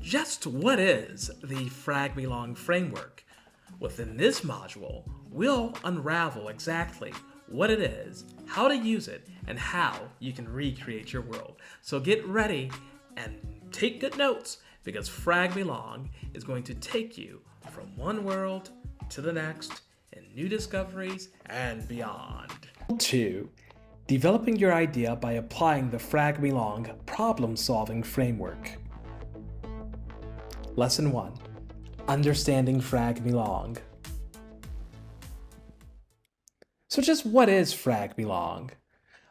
just what is the Frag Me Long framework? Within this module, we'll unravel exactly what it is, how to use it, and how you can recreate your world. So get ready and take good notes, because Frag Me Long is going to take you from one world to the next in new discoveries and beyond. 2. Developing your idea by applying the Frag Me Long problem-solving framework. Lesson 1. Understanding Frag Me Long. So just what is Frag Me Long?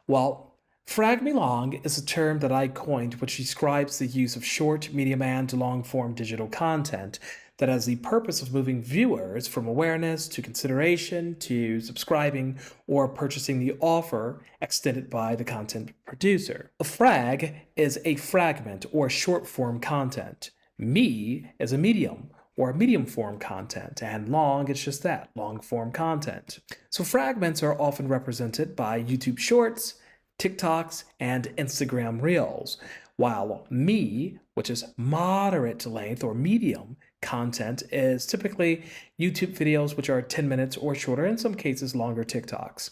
Well, Frag Me Long is a term that I coined which describes the use of short, medium, and long-form digital content that has the purpose of moving viewers from awareness to consideration to subscribing or purchasing the offer extended by the content producer. A frag is a fragment or short-form content. Me is a medium or medium-form content, and long is just that, long-form content. So fragments are often represented by YouTube Shorts, TikToks, and Instagram Reels, while me, which is moderate length or medium content, is typically YouTube videos which are 10 minutes or shorter, in some cases longer TikToks.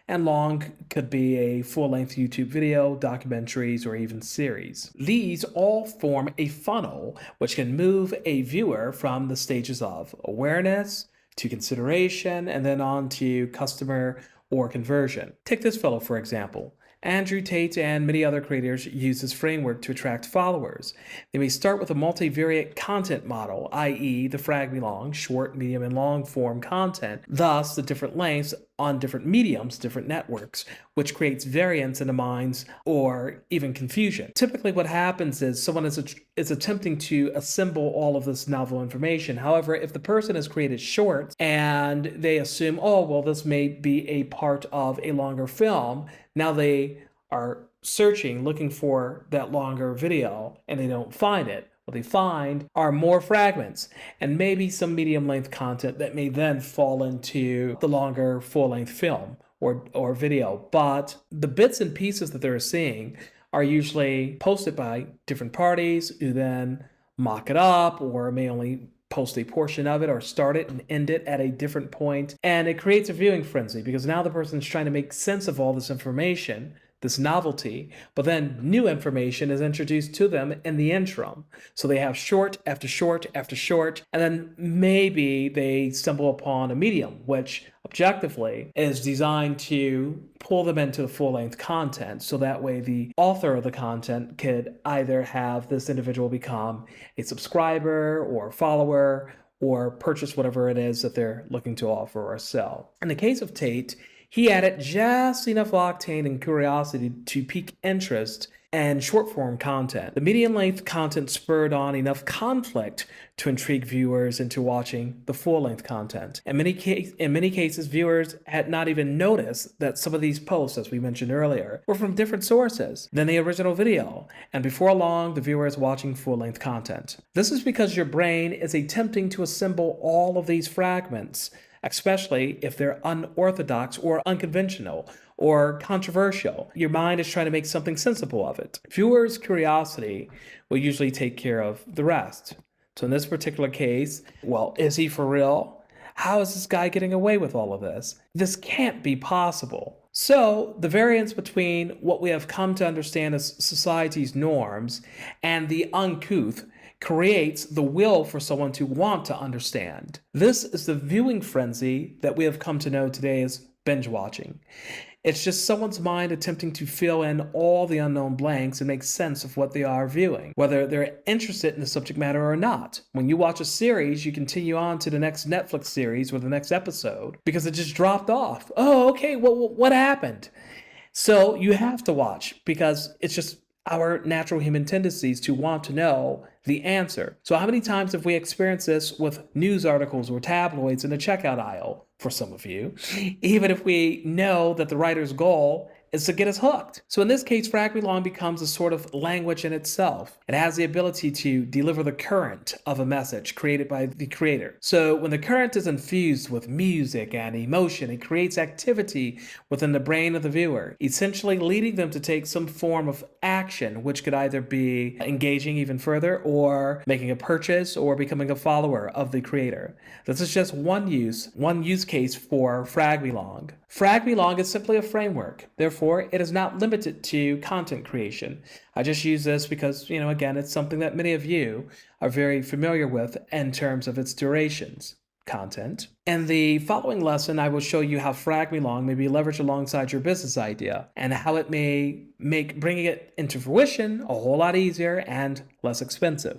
And long could be a full-length YouTube video, documentaries, or even series. These all form a funnel which can move a viewer from the stages of awareness to consideration and then on to customer or conversion. Take this fellow, for example. Andrew Tate and many other creators use this framework to attract followers. They may start with a multivariate content model, i.e. the Frag Me Long, short, medium, and long form content, thus the different lengths on different mediums, different networks, which creates variance in the minds or even confusion. Typically what happens is someone is attempting to assemble all of this novel information. However, if the person has created shorts and they assume, oh, well, this may be a part of a longer film, now they are searching, looking for that longer video, and they don't find it. What they find are more fragments and maybe some medium length content that may then fall into the longer full length film or video. But the bits and pieces that they're seeing are usually posted by different parties who then mock it up or may only post a portion of it or start it and end it at a different point. And it creates a viewing frenzy because now the person's trying to make sense of all this information, this novelty, but then new information is introduced to them in the interim. So they have short after short after short, and then maybe they stumble upon a medium, which objectively is designed to pull them into the full-length content. So that way the author of the content could either have this individual become a subscriber or a follower or purchase whatever it is that they're looking to offer or sell. In the case of Tate, he added just enough octane and curiosity to pique interest and short-form content. The medium-length content spurred on enough conflict to intrigue viewers into watching the full-length content. In many cases, viewers had not even noticed that some of these posts, as we mentioned earlier, were from different sources than the original video, and before long, the viewer is watching full-length content. This is because your brain is attempting to assemble all of these fragments, especially if they're unorthodox or unconventional or controversial. Your mind is trying to make something sensible of it. Viewers' curiosity will usually take care of the rest. So in this particular case, well, is he for real? How is this guy getting away with all of this? This can't be possible. So the variance between what we have come to understand as society's norms and the uncouth creates the will for someone to want to understand. This is the viewing frenzy that we have come to know today as binge watching. It's just someone's mind attempting to fill in all the unknown blanks and make sense of what they are viewing, whether they're interested in the subject matter or not. When you watch a series, you continue on to the next Netflix series or the next episode because it just dropped off. Oh, okay, well, what happened? So you have to watch because it's just our natural human tendencies to want to know the answer. So how many times have we experienced this with news articles or tabloids in the checkout aisle for some of you? Even if we know that the writer's goal is to get us hooked. So in this case, frag belong becomes a sort of language in itself. It has the ability to deliver the current of a message created by the creator. So when the current is infused with music and emotion, it creates activity within the brain of the viewer, essentially leading them to take some form of action, which could either be engaging even further or making a purchase or becoming a follower of the creator. This is just one use case for frag belong. Frag belong is simply a framework. Therefore, it is not limited to content creation. I just use this because, again, it's something that many of you are very familiar with in terms of its durations. Content. In the following lesson, I will show you how frag belong may be leveraged alongside your business idea and how it may make bringing it into fruition a whole lot easier and less expensive.